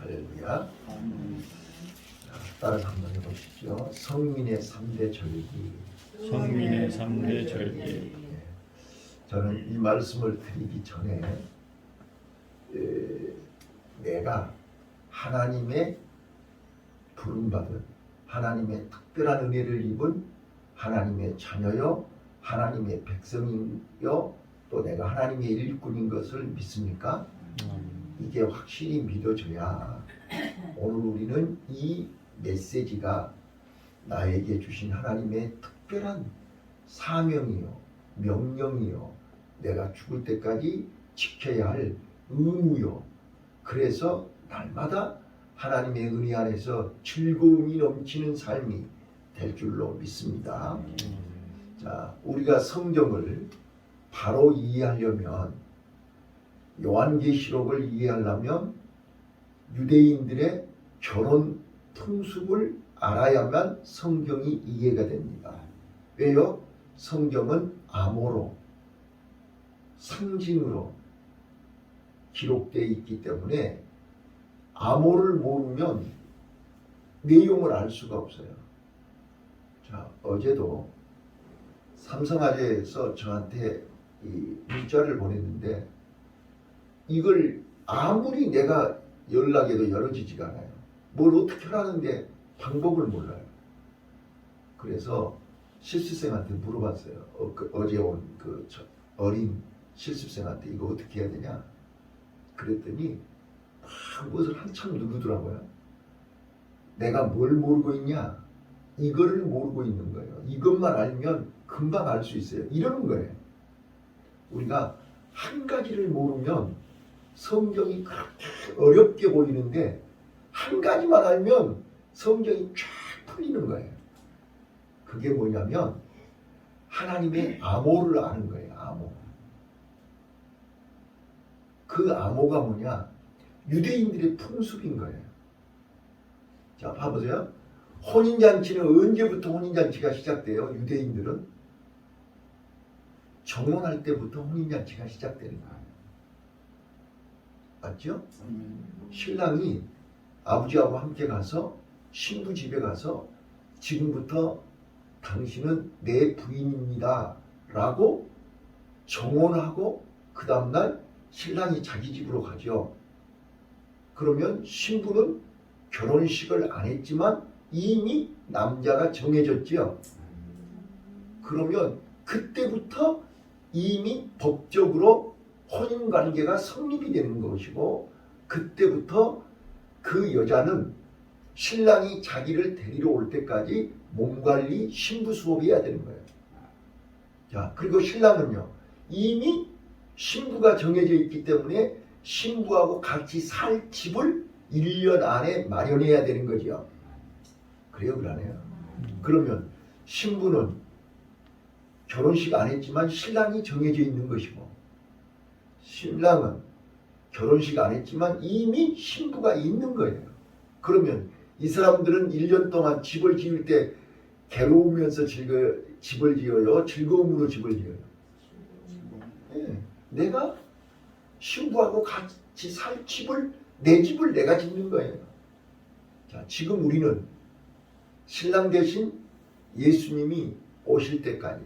할렐루야. 따라서 한번 해보시죠. 성민의 3대 절기. 성민의 3대 절기. 저는 이 말씀을 드리기 전에 내가 하나님의 부름받은 하나님의 특별한 은혜를 입은 하나님의 자녀요 하나님의 백성이요 또 내가 하나님의 일꾼인 것을 믿습니까? 이게 확실히 믿어져야 오늘 우리는 이 메시지가 나에게 주신 하나님의 특별한 사명이요 명령이요 내가 죽을 때까지 지켜야 할 의무요 그래서 날마다 하나님의 은혜 안에서 즐거움이 넘치는 삶이 될 줄로 믿습니다. 자, 우리가 성경을 바로 이해하려면 요한계시록을 이해하려면 유대인들의 결혼 풍습을 알아야만 성경이 이해가 됩니다. 왜요? 성경은 암호로 상징으로 기록되어 있기 때문에 암호를 모르면 내용을 알 수가 없어요. 자, 어제도 삼성화재에서 저한테 이 문자를 보냈는데 이걸 아무리 내가 연락해도 열어지지가 않아요. 뭘 어떻게 하라는데 방법을 몰라요. 그래서 실습생한테 물어봤어요. 어제 온 그 어린 실습생한테 이거 어떻게 해야 되냐? 그랬더니 막 무엇을 한참 누르더라고요. 내가 뭘 모르고 있냐? 이거를 모르고 있는 거예요. 이것만 알면 금방 알 수 있어요. 이러는 거예요. 우리가 한 가지를 모르면 성경이 그렇게 어렵게 보이는데 한 가지만 알면 성경이 쫙 풀리는 거예요. 그게 뭐냐면 하나님의 암호를 아는 거예요. 암호. 그 암호가 뭐냐? 유대인들의 풍습인 거예요. 자, 봐보세요. 혼인잔치는 언제부터 혼인잔치가 시작돼요? 유대인들은 정혼할 때부터 혼인잔치가 시작되는 거예요. 맞죠? 신랑이 아버지하고 함께 가서 신부 집에 가서 지금부터 당신은 내 부인입니다 라고 정혼하고 그 다음날 신랑이 자기 집으로 가죠. 그러면 신부는 결혼식을 안 했지만 이미 남자가 정해졌죠. 그러면 그때부터 이미 법적으로 혼인관계가 성립이 되는 것이고 그때부터 그 여자는 신랑이 자기를 데리러 올 때까지 몸관리 신부 수업해야 되는 거예요. 자, 그리고 신랑은요 이미 신부가 정해져 있기 때문에 신부하고 같이 살 집을 1년 안에 마련해야 되는 거죠. 그래요, 그러네요. 그러면 신부는 결혼식 안 했지만 신랑이 정해져 있는 것이고 신랑은 결혼식 안 했지만 이미 신부가 있는 거예요. 그러면 이 사람들은 1년 동안 집을 지을 때 괴로우면서 집을 지어요? 즐거움으로 집을 지어요? 네. 내가 신부하고 같이 살 집을 내 집을 내가 짓는 거예요. 자, 지금 우리는 신랑 대신 예수님이 오실 때까지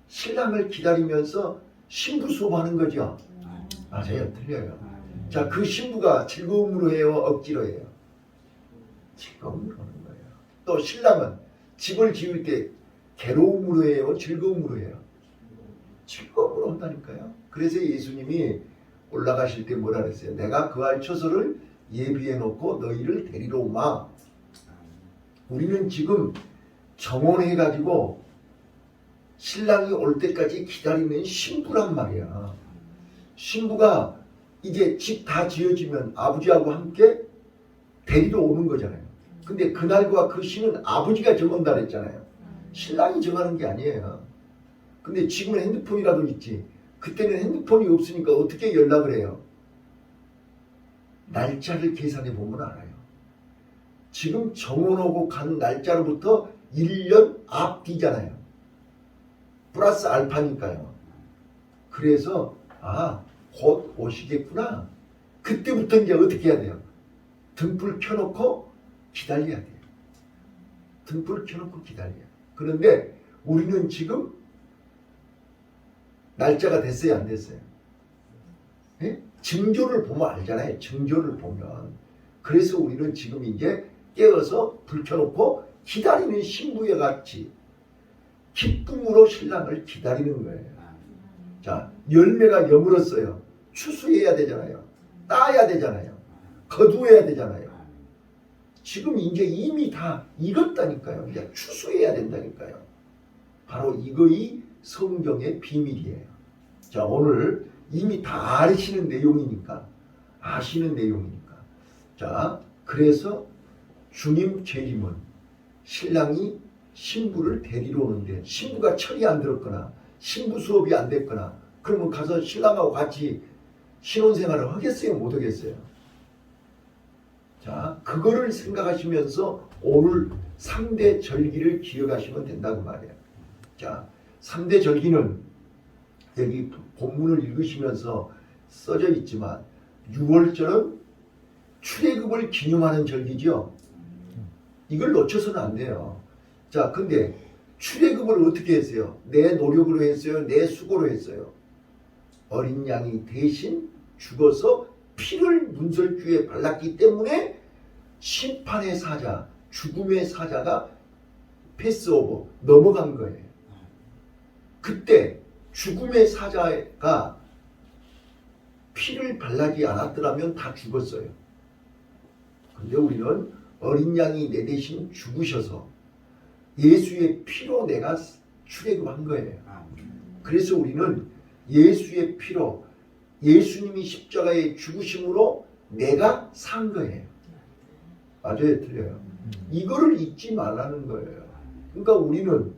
신랑을 기다리면서 신부 수업하는 거죠. 맞아요, 틀려요. 자, 그 신부가 즐거움으로 해요, 억지로 해요? 즐거움으로 하는 거예요. 또 신랑은 집을 지을 때 괴로움으로 해요, 즐거움으로 해요? 즐거움으로 한다니까요. 그래서 예수님이 올라가실 때 뭐라 그랬어요? 내가 그할 처소를 예비해 놓고 너희를 데리러 오마. 우리는 지금 정혼해 가지고 신랑이 올 때까지 기다리는 신부란 말이야. 신부가 이제 집 다 지어지면 아버지하고 함께 데리러 오는 거잖아요. 근데 그날과 그 시는 아버지가 정한다 그랬잖아요. 신랑이 정하는 게 아니에요. 근데 지금은 핸드폰이라도 있지. 그때는 핸드폰이 없으니까 어떻게 연락을 해요? 날짜를 계산해 보면 알아요. 지금 정혼하고 간 날짜로부터 1년 앞뒤잖아요. 플러스 알파니까요. 그래서 곧 오시겠구나. 그때부터 이제 어떻게 해야 돼요? 등불 켜놓고 기다려야 돼요. 등불 켜놓고 기다려요. 그런데 우리는 지금 날짜가 됐어요, 안 됐어요? 예? 징조를 보면 알잖아요. 징조를 보면. 그래서 우리는 지금 이제 깨어서 불 켜놓고 기다리는 신부와 같이 기쁨으로 신랑을 기다리는 거예요. 자, 열매가 여물었어요. 추수해야 되잖아요. 따야 되잖아요. 거두어야 되잖아요. 지금 이제 이미 다 익었다니까요. 이제 추수해야 된다니까요. 바로 이거이 성경의 비밀이에요. 자, 오늘 이미 다 아시는 내용이니까. 자, 그래서 주님 재림은 신랑이 신부를 데리러 오는데 신부가 철이 안 들었거나 신부 수업이 안 됐거나 그러면 가서 신랑하고 같이 신혼생활을 하겠어요? 못 하겠어요? 자, 그거를 생각하시면서 오늘 3대 절기를 기억하시면 된다고 말이에요. 자, 3대 절기는 여기 본문을 읽으시면서 써져 있지만 6월절은 출애굽을 기념하는 절기죠. 이걸 놓쳐서는 안 돼요. 자, 근데 출애굽을 어떻게 했어요? 내 노력으로 했어요? 내 수고로 했어요? 어린 양이 대신 죽어서 피를 문설주에 발랐기 때문에 심판의 사자, 죽음의 사자가 패스오버, 넘어간 거예요. 그때 죽음의 사자가 피를 발라지 않았더라면 다 죽었어요. 근데 우리는 어린 양이 내 대신 죽으셔서 예수의 피로 내가 출애굽한 거예요. 그래서 우리는 예수의 피로 예수님이 십자가에 죽으심으로 내가 산 거예요. 맞아요, 틀려요? 이거를 잊지 말라는 거예요. 그러니까 우리는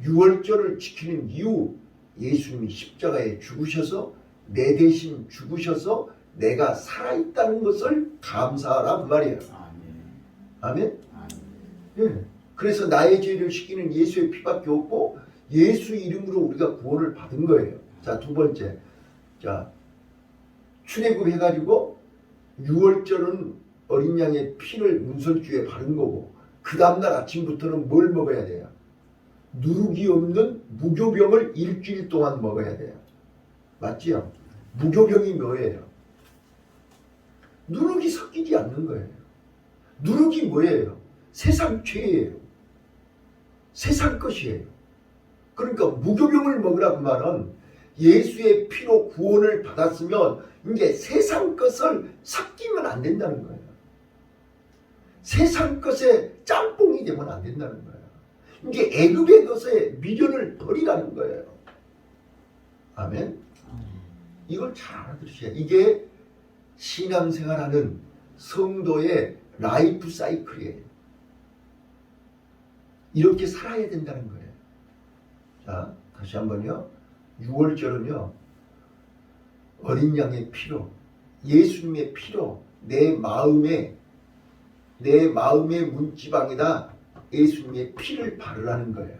6월절을 지키는 이유, 예수님이 십자가에 죽으셔서 내 대신 죽으셔서 내가 살아있다는 것을 감사하라 그 말이에요. 아멘? 예. 그래서 나의 죄를 씻기는 예수의 피밖에 없고 예수 이름으로 우리가 구원을 받은 거예요. 자, 두 번째. 자, 출애굽 해가지고 6월절은 어린 양의 피를 문설주에 바른 거고 그 다음날 아침부터는 뭘 먹어야 돼요? 누룩이 없는 무교병을 일주일 동안 먹어야 돼요. 맞지요? 무교병이 뭐예요? 누룩이 섞이지 않는 거예요. 누룩이 뭐예요? 세상 죄예요. 세상 것이에요. 그러니까 무교병을 먹으라 그 말은 예수의 피로 구원을 받았으면 이제 세상 것을 섞이면 안 된다는 거예요. 세상 것에 짬뽕이 되면 안 된다는 거예요. 이제 애굽의 것에 미련을 버리라는 거예요. 아멘. 이걸 잘 알아들으셔야 돼요. 이게 신앙생활하는 성도의 라이프 사이클이에요. 이렇게 살아야 된다는 거예요. 자, 다시 한번요. 6월절은요. 어린 양의 피로, 예수님의 피로 내 마음의 문지방에다 예수님의 피를 바르라는 거예요.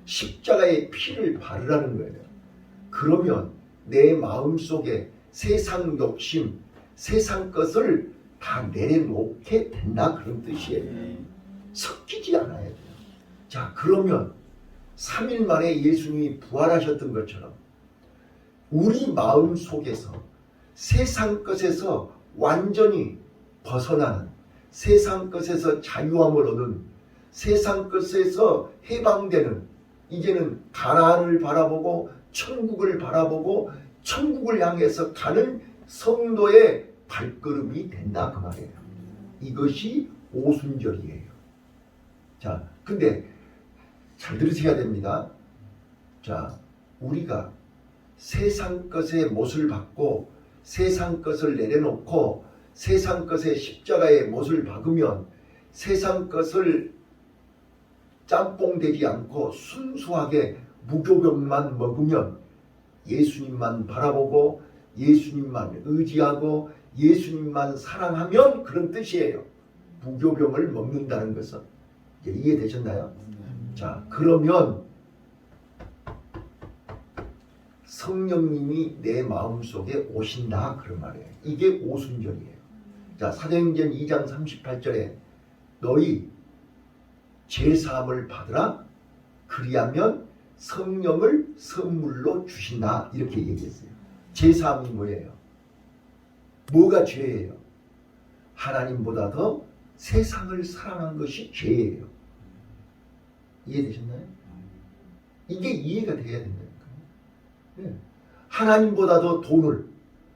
십자가의 피를 바르라는 거예요. 그러면 내 마음속에 세상 욕심, 세상 것을 다 내려놓게 된다 그런 뜻이에요. 섞이지 않아야 돼요. 자, 그러면 3일 만에 예수님이 부활하셨던 것처럼 우리 마음 속에서 세상 것에서 완전히 벗어나는, 세상 것에서 자유함을 얻은, 세상 것에서 해방되는, 이제는 가나안을 바라보고 천국을 바라보고 천국을 향해서 가는 성도의 발걸음이 된다 그 말이에요. 이것이 오순절이에요. 자, 근데 잘 들으셔야 됩니다. 자, 우리가 세상 것의 못을 받고 세상 것을 내려놓고 세상 것의 십자가의 못을 박으면 세상 것을 짬뽕되지 않고 순수하게 무교병만 먹으면 예수님만 바라보고 예수님만 의지하고 예수님만 사랑하면 그런 뜻이에요. 무교병을 먹는다는 것은. 이제 이해되셨나요? 자, 그러면 성령님이 내 마음속에 오신다 그런 말이에요. 이게 오순절이에요. 자, 사도행전 2장 38절에 너희 죄사함을 받으라 그리하면 성령을 선물로 주신다 이렇게 얘기했어요. 죄사함이 뭐예요? 뭐가 죄예요? 하나님보다 더 세상을 사랑한 것이 죄예요. 이해되셨나요? 이게 이해가 돼야 된다니까요. 네. 하나님보다 더 돈을,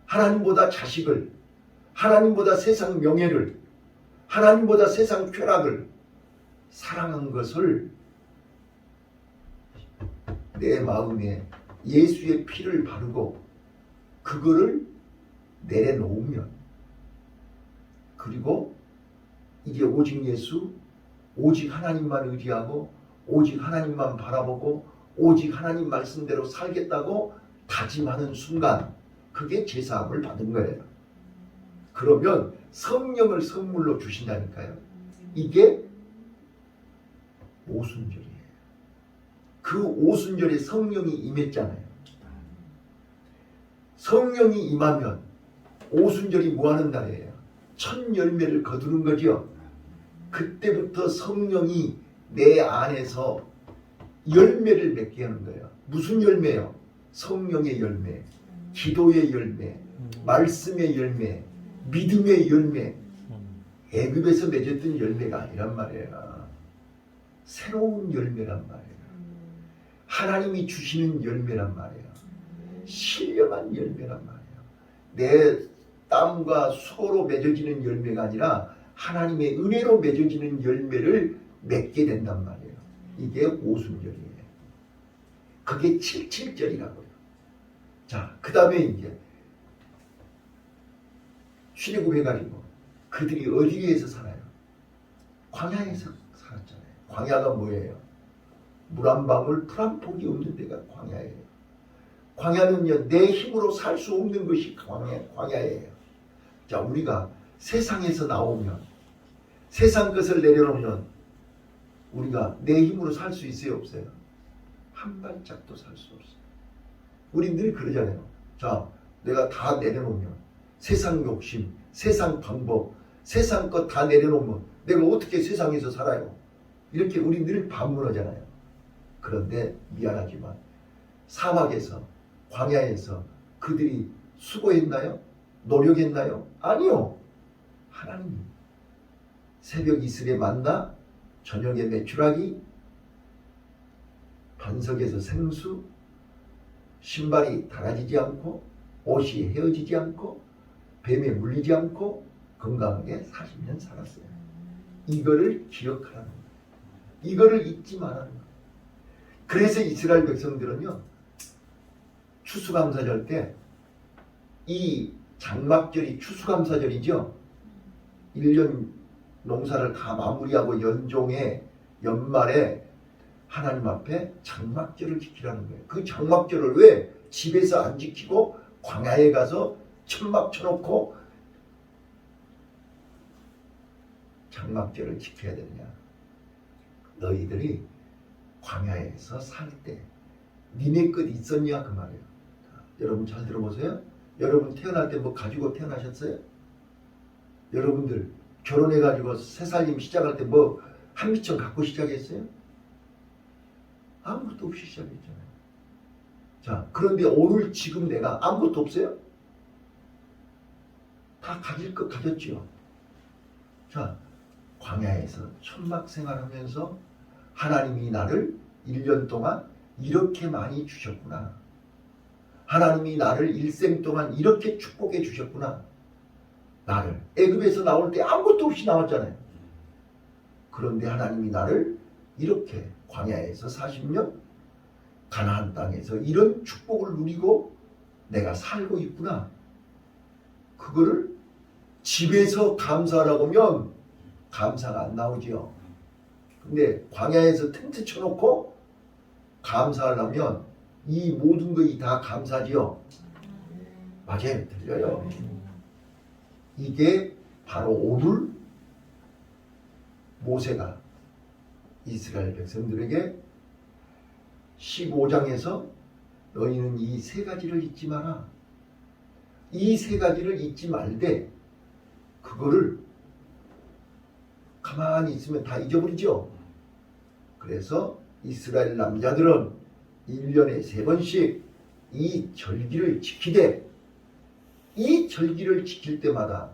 하나님보다 자식을, 하나님보다 세상 명예를, 하나님보다 세상 쾌락을 사랑한 것을 내 마음에 예수의 피를 바르고 그거를 내려놓으면, 그리고 이게 오직 예수, 오직 하나님만 의지하고 오직 하나님만 바라보고 오직 하나님 말씀대로 살겠다고 다짐하는 순간 그게 제사함을 받은 거예요. 그러면 성령을 선물로 주신다니까요. 이게 오순절이에요. 그 오순절에 성령이 임했잖아요. 성령이 임하면 오순절이 뭐하는 날이에요? 첫 열매를 거두는 거죠. 그때부터 성령이 내 안에서 열매를 맺게 하는 거예요. 무슨 열매요? 성령의 열매, 기도의 열매, 말씀의 열매, 믿음의 열매. 애굽에서 맺었던 열매가 아니란 말이에요. 새로운 열매란 말이에요. 하나님이 주시는 열매란 말이에요. 신령한 열매란 말이에요. 내 땀과 수고로 맺어지는 열매가 아니라 하나님의 은혜로 맺어지는 열매를 맺게 된단 말이에요. 이게 오순절이에요. 그게 77절이라고요. 자, 그 다음에 이제 출애굽해가지고 그들이 어디에서 살아요? 광야에서 살았잖아요. 광야가 뭐예요? 물 한 방울, 풀 한 폭이 없는 데가 광야예요. 광야는요, 내 힘으로 살 수 없는 것이 광야예요. 자, 우리가 세상에서 나오면, 세상 것을 내려놓으면 우리가 내 힘으로 살 수 있어요, 없어요? 한 발짝도 살 수 없어요. 우리 늘 그러잖아요. 자, 내가 다 내려놓으면, 세상 욕심, 세상 방법, 세상 것 다 내려놓으면 내가 어떻게 세상에서 살아요? 이렇게 우리 늘 반문하잖아요. 그런데 미안하지만 사막에서, 광야에서 그들이 수고했나요? 노력했나요? 아니요. 하나님이 새벽 이슬에 만나, 저녁에 메추라기, 반석에서 생수, 신발이 닳아지지 않고 옷이 헤어지지 않고 뱀에 물리지 않고 건강하게 40년 살았어요. 이거를 기억하라는 거예요. 이거를 잊지 말라는 거예요. 그래서 이스라엘 백성들은요, 추수감사절 때 이 장막절이 추수감사절이죠. 1년 농사를 다 마무리하고 연종에 연말에 하나님 앞에 장막절을 지키라는 거예요. 그 장막절을 왜 집에서 안 지키고 광야에 가서 천막 쳐놓고 장막절을 지켜야 되느냐? 너희들이 광야에서 살 때 니네 것 있었냐 그 말이에요. 자, 여러분 잘 들어보세요. 여러분 태어날 때 뭐 가지고 태어나셨어요? 여러분들 결혼해가지고 새살림 시작할 때 뭐 한 미천 갖고 시작했어요? 아무것도 없이 시작했잖아요. 자, 그런데 오늘 지금 내가 아무것도 없어요? 다 가질 것 가졌지요. 자, 광야에서 천막 생활하면서 하나님이 나를 1년 동안 이렇게 많이 주셨구나. 하나님이 나를 일생 동안 이렇게 축복해 주셨구나. 나를 애굽에서 나올 때 아무것도 없이 나왔잖아요. 그런데 하나님이 나를 이렇게 광야에서 40년 가나안 땅에서 이런 축복을 누리고 내가 살고 있구나. 그거를 집에서 감사하라고 하면 감사가 안 나오지요. 근데 광야에서 텐트 쳐놓고 감사하려면 이 모든 것이 다 감사지요. 맞아요. 들려요. 이게 바로 오늘 모세가 이스라엘 백성들에게 15장에서 너희는 이 세 가지를 잊지 마라. 이 세 가지를 잊지 말되 그거를 가만히 있으면 다 잊어버리죠. 그래서 이스라엘 남자들은 1년에 3번씩 이 절기를 지키되 이 절기를 지킬 때마다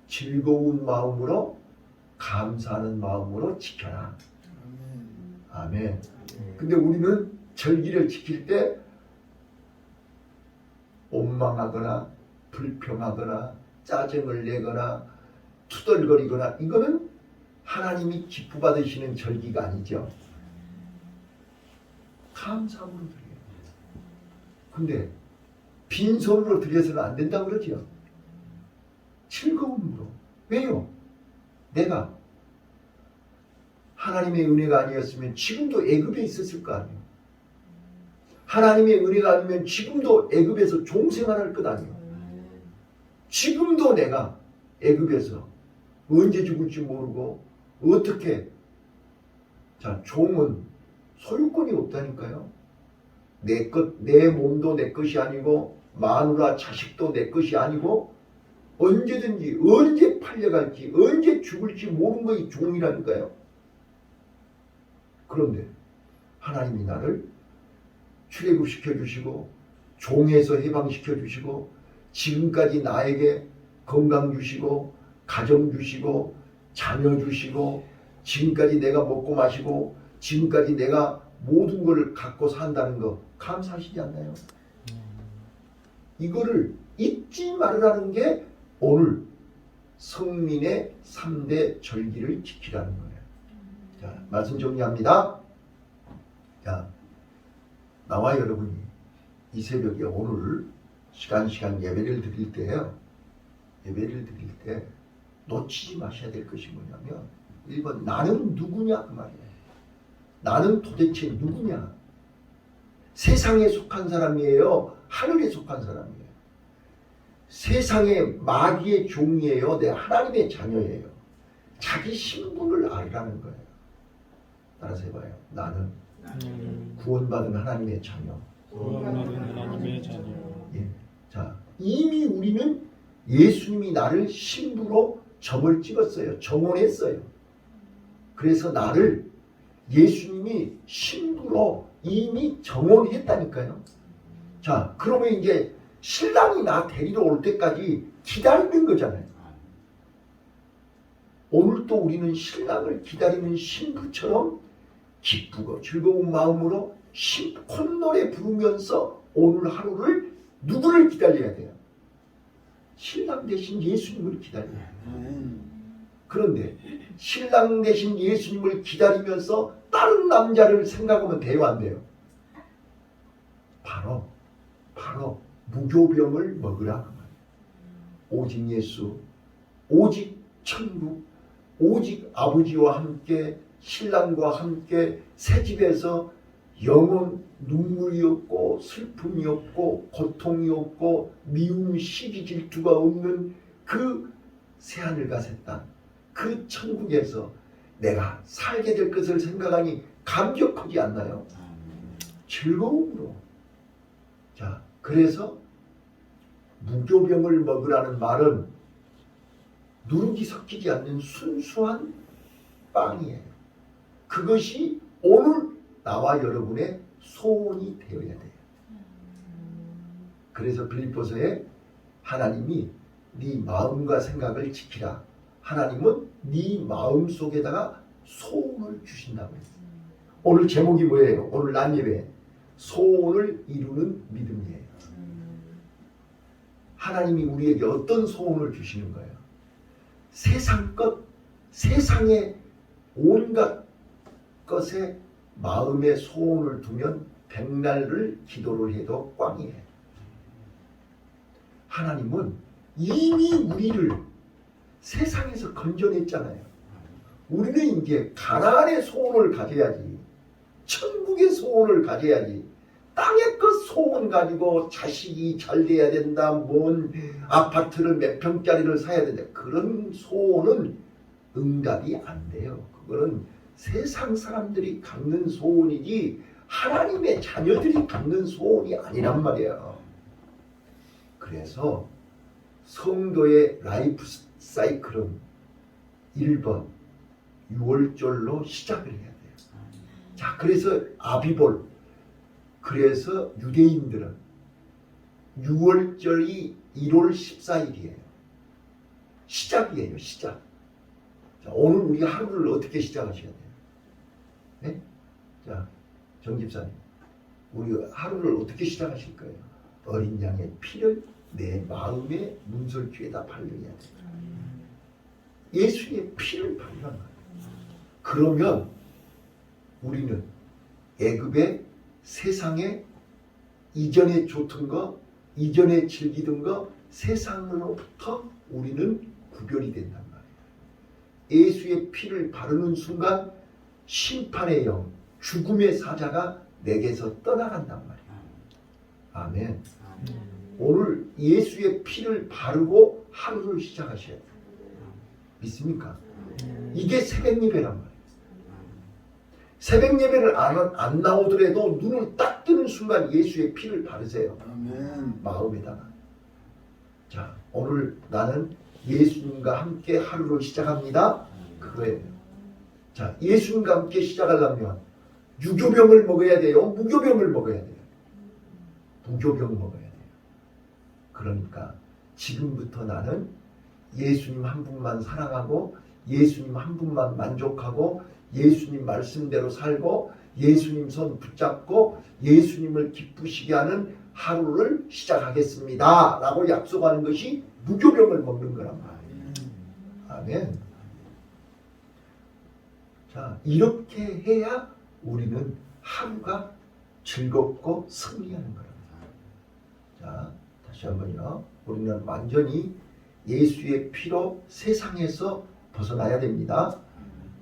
즐거운 마음으로 감사하는 마음으로 지켜라. 아멘. 근데 우리는 절기를 지킬 때 원망하거나 불평하거나 짜증을 내거나 투덜거리거나 이거는 하나님이 기뻐 받으시는 절기가 아니죠. 감사함으로 드려요. 근데 빈손으로 드려서는 안 된다고 그러죠. 즐거움으로. 왜요? 내가 하나님의 은혜가 아니었으면 지금도 애굽에 있었을 거 아니에요. 하나님의 은혜가 아니면 지금도 애굽에서 종생활할 것 아니에요. 지금도 내가 애굽에서 언제 죽을지 모르고 어떻게 자 종은 소유권이 없다니까요. 내 몸도 내 것이 아니고 마누라 자식도 내 것이 아니고 언제든지 언제 팔려갈지 언제 죽을지 모르는 것이 종이라니까요. 그런데 하나님이 나를 출애굽시켜 주시고 종에서 해방시켜 주시고 지금까지 나에게 건강 주시고 가정 주시고 자녀 주시고 지금까지 내가 먹고 마시고 지금까지 내가 모든 걸 갖고 산다는 거 감사하시지 않나요? 이거를 잊지 말라는 게 오늘 성민의 3대 절기를 지키라는 거예요. 자, 말씀 정리합니다. 자, 나와 여러분이 이 새벽에 오늘 시간 예배를 드릴 때요. 예배를 드릴 때 놓치지 마셔야 될 것이 뭐냐면 1번 나는 누구냐 그 말이에요. 나는 도대체 누구냐? 세상에 속한 사람이에요? 하늘에 속한 사람이에요? 세상의 마귀의 종이에요? 내 하나님의 자녀예요? 자기 신분을 알라는 거예요. 따라서 해봐요. 나는 구원받은 하나님의 자녀. 구원받은 하나님의 자녀. 예. 자, 이미 우리는 예수님이 나를 신부로 점을 찍었어요. 정원했어요. 그래서 나를 예수님이 신부로 이미 정원했다니까요. 자, 그러면 이제 신랑이 나 데리러 올 때까지 기다리는 거잖아요. 오늘도 우리는 신랑을 기다리는 신부처럼 기쁘고 즐거운 마음으로 콧노래 부르면서 오늘 하루를 누구를 기다려야 돼요? 신랑 대신 예수님을 기다려야 돼요. 그런데 신랑 대신 예수님을 기다리면서 다른 남자를 생각하면 돼요, 안 돼요? 바로 무교병을 먹으라. 오직 예수, 오직 천국, 오직 아버지와 함께 신랑과 함께 새집에서 영원 눈물이 없고 슬픔이 없고 고통이 없고 미움 시기 질투가 없는 그 새하늘과 새 땅, 그 천국에서 내가 살게 될 것을 생각하니 감격하지 않나요? 즐거움으로. 자, 그래서 무교병을 먹으라는 말은 누룩이 섞이지 않는 순수한 빵이에요. 그것이 오늘 나와 여러분의 소원이 되어야 돼요. 그래서 빌립보서에 하나님이 네 마음과 생각을 지키라. 하나님은 네 마음 속에다가 소원을 주신다고 했어요. 오늘 제목이 뭐예요? 오늘 난 예배 소원을 이루는 믿음이에요. 하나님이 우리에게 어떤 소원을 주시는 거예요? 세상 것, 세상의 온갖 것에 마음의 소원을 두면 백날을 기도를 해도 꽝이에요. 하나님은 이미 우리를 세상에서 건져냈잖아요. 우리는 이제 가나안의 소원을 가져야지, 천국의 소원을 가져야지. 땅의 것 소원 가지고 자식이 잘 돼야 된다, 뭔 아파트를 몇 평짜리를 사야 된다, 그런 소원은 응답이 안 돼요. 그거는 세상 사람들이 갖는 소원이지 하나님의 자녀들이 갖는 소원이 아니란 말이에요. 그래서 성도의 라이프 사이클은 1번 6월절로 시작을 해야 돼요. 자, 그래서 아비볼, 그래서 유대인들은 6월절이 1월 14일이에요. 시작이에요, 시작. 자, 오늘 우리 하루를 어떻게 시작하셔야 돼요? 네? 자, 정 집사님, 우리 하루를 어떻게 시작하실 거예요? 어린 양의 피를 내 마음의 문설주에다 바르야 돼요. 예수의 피를 바르는 거예요. 그러면 우리는 애굽의 세상에 이전에 좋던 거, 이전에 즐기던 거, 세상으로부터 우리는 구별이 된단 말이에요. 예수의 피를 바르는 순간 심판의 영, 죽음의 사자가 내게서 떠나간단 말이에요. 아멘. 오늘 예수의 피를 바르고 하루를 시작하셔야 돼요. 믿습니까? 이게 새벽 예배란 말이에요. 새벽 예배를 안 나오더라도 눈을 딱 뜨는 순간 예수의 피를 바르세요. 아멘. 마음에다가. 자, 오늘 나는 예수님과 함께 하루를 시작합니다. 그거예요. 자, 예수님과 함께 시작하려면 유교병을 먹어야 돼요? 무교병을 먹어야 돼요? 무교병 먹어야 돼요. 그러니까 지금부터 나는 예수님 한 분만 사랑하고 예수님 한 분만 만족하고 예수님 말씀대로 살고 예수님 손 붙잡고 예수님을 기쁘시게 하는 하루를 시작하겠습니다 라고 약속하는 것이 무교병을 먹는 거란 말이에요. 아멘. 자, 이렇게 해야 우리는 하루가 즐겁고 승리하는 거랍니다. 자, 다시 한번요. 우리는 완전히 예수의 피로 세상에서 벗어나야 됩니다.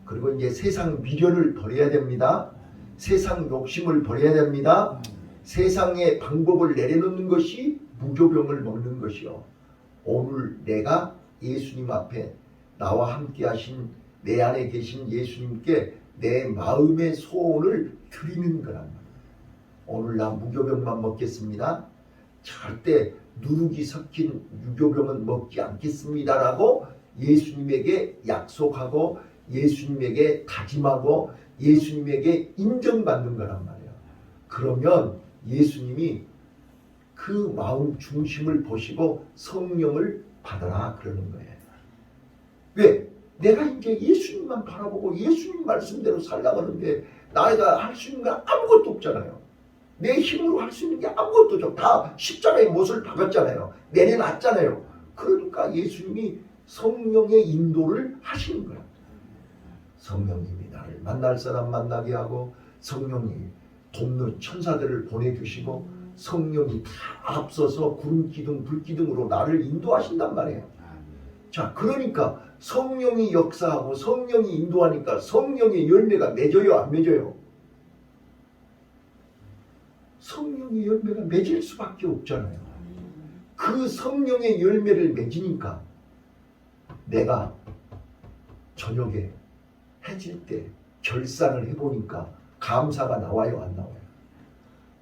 그리고 이제 세상 미련을 버려야 됩니다. 세상 욕심을 버려야 됩니다. 세상의 방법을 내려놓는 것이 무교병을 먹는 것이요. 오늘 내가 예수님 앞에 나와 함께 하신 내 안에 계신 예수님께 내 마음의 소원을 드리는 거란 말이에요. 오늘 나 무교병만 먹겠습니다. 절대 누룩이 섞인 유교병은 먹지 않겠습니다라고 예수님에게 약속하고 예수님에게 다짐하고 예수님에게 인정받는 거란 말이에요. 그러면 예수님이 그 마음 중심을 보시고 성령을 받아라 그러는 거예요. 왜? 내가 이제 예수님만 바라보고 예수님 말씀대로 살려고 하는데 나이가 할 수 있는 게 아무것도 없잖아요. 내 힘으로 할 수 있는 게 아무것도 없죠. 다 십자가의 못을 박았잖아요. 내려놨잖아요. 그러니까 예수님이 성령의 인도를 하시는 거야. 성령님이 나를 만날 사람 만나게 하고 성령이 돕는 천사들을 보내주시고 성령이 다 앞서서 구름기둥 불기둥으로 나를 인도하신단 말이에요. 자, 그러니까 성령이 역사하고 성령이 인도하니까 성령의 열매가 맺어요, 안 맺어요? 성령의 열매가 맺을 수밖에 없잖아요. 그 성령의 열매를 맺으니까 내가 저녁에 해질 때 결산을 해보니까 감사가 나와요, 안 나와요?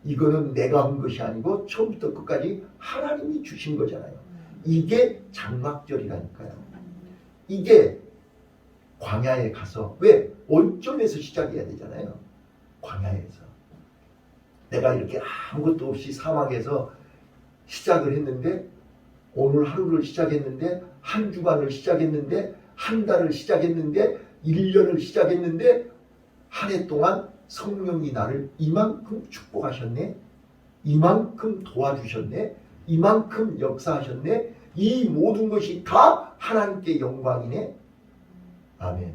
이거는 내가 한 것이 아니고 처음부터 끝까지 하나님이 주신 거잖아요. 이게 장막절이라니까요. 이게 광야에 가서, 왜? 원점에서 시작해야 되잖아요. 광야에서. 내가 이렇게 아무것도 없이 사막에서 시작을 했는데 오늘 하루를 시작했는데 한 주간을 시작했는데 한 달을 시작했는데 1년을 시작했는데 한 해 동안 성령이 나를 이만큼 축복하셨네, 이만큼 도와주셨네, 이만큼 역사하셨네, 이 모든 것이 다 하나님께 영광이네. 아멘.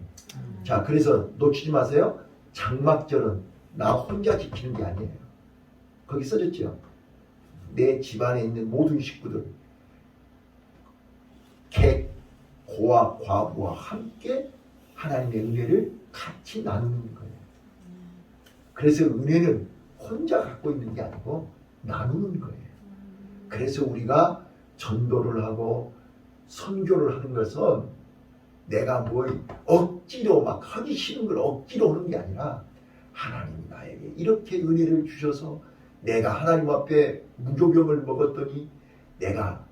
자, 그래서 놓치지 마세요. 장막절은 나 혼자 지키는 게 아니에요. 거기 써졌죠. 내 집안에 있는 모든 식구들, 객, 고와 과부와 함께 하나님의 은혜를 같이 나누는 거예요. 그래서 은혜는 혼자 갖고 있는 게 아니고 나누는 거예요. 그래서 우리가 전도를 하고 선교를 하는 것은 내가 뭘 억지로 막 하기 싫은 걸 억지로 하는 게 아니라 하나님이 나에게 이렇게 은혜를 주셔서 내가 하나님 앞에 무교병을 먹었더니 내가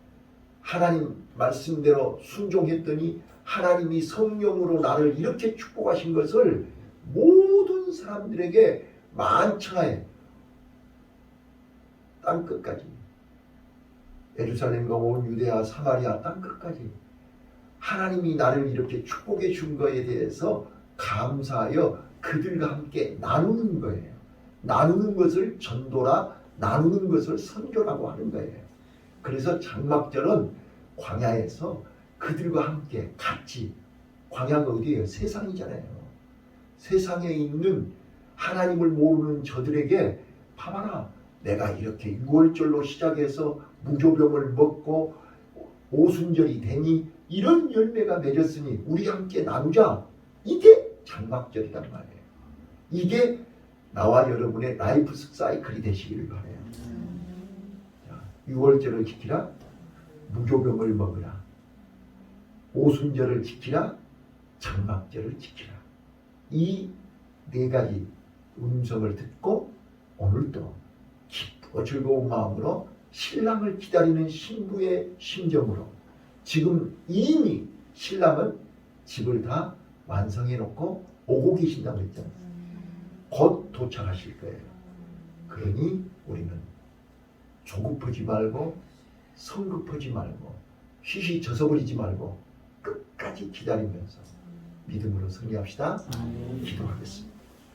하나님 말씀대로 순종했더니 하나님이 성령으로 나를 이렇게 축복하신 것을 모든 사람들에게 만천하에 땅끝까지 예루살렘과 온 유대아 사마리아 땅끝까지 하나님이 나를 이렇게 축복해 준 것에 대해서 감사하여 그들과 함께 나누는 거예요. 나누는 것을 전도라, 나누는 것을 선교라고 하는 거예요. 그래서 장막절은 광야에서 그들과 함께 같이, 광야가 어디예요? 세상이잖아요. 세상에 있는 하나님을 모르는 저들에게 봐봐라, 내가 이렇게 6월절로 시작해서 무교병을 먹고 오순절이 되니 이런 열매가 맺었으니 우리 함께 나누자. 이게 장막절이란 말이에요. 이게 나와 여러분의 라이프 사이클이 되시기를 바라요. 6월절을 지키라, 무교병을 먹으라, 오순절을 지키라, 장막절을 지키라. 이 네 가지 음성을 듣고 오늘도 기쁘고 즐거운 마음으로 신랑을 기다리는 신부의 심정으로 지금 이미 신랑은 집을 다 완성해 놓고 오고 계신다고 했잖아요. 곧 도착하실 거예요. 그러니 우리는 조급하지 말고 성급하지 말고 쉬쉬 젖어버리지 말고 끝까지 기다리면서 믿음으로 승리합시다. 기도하겠습니다.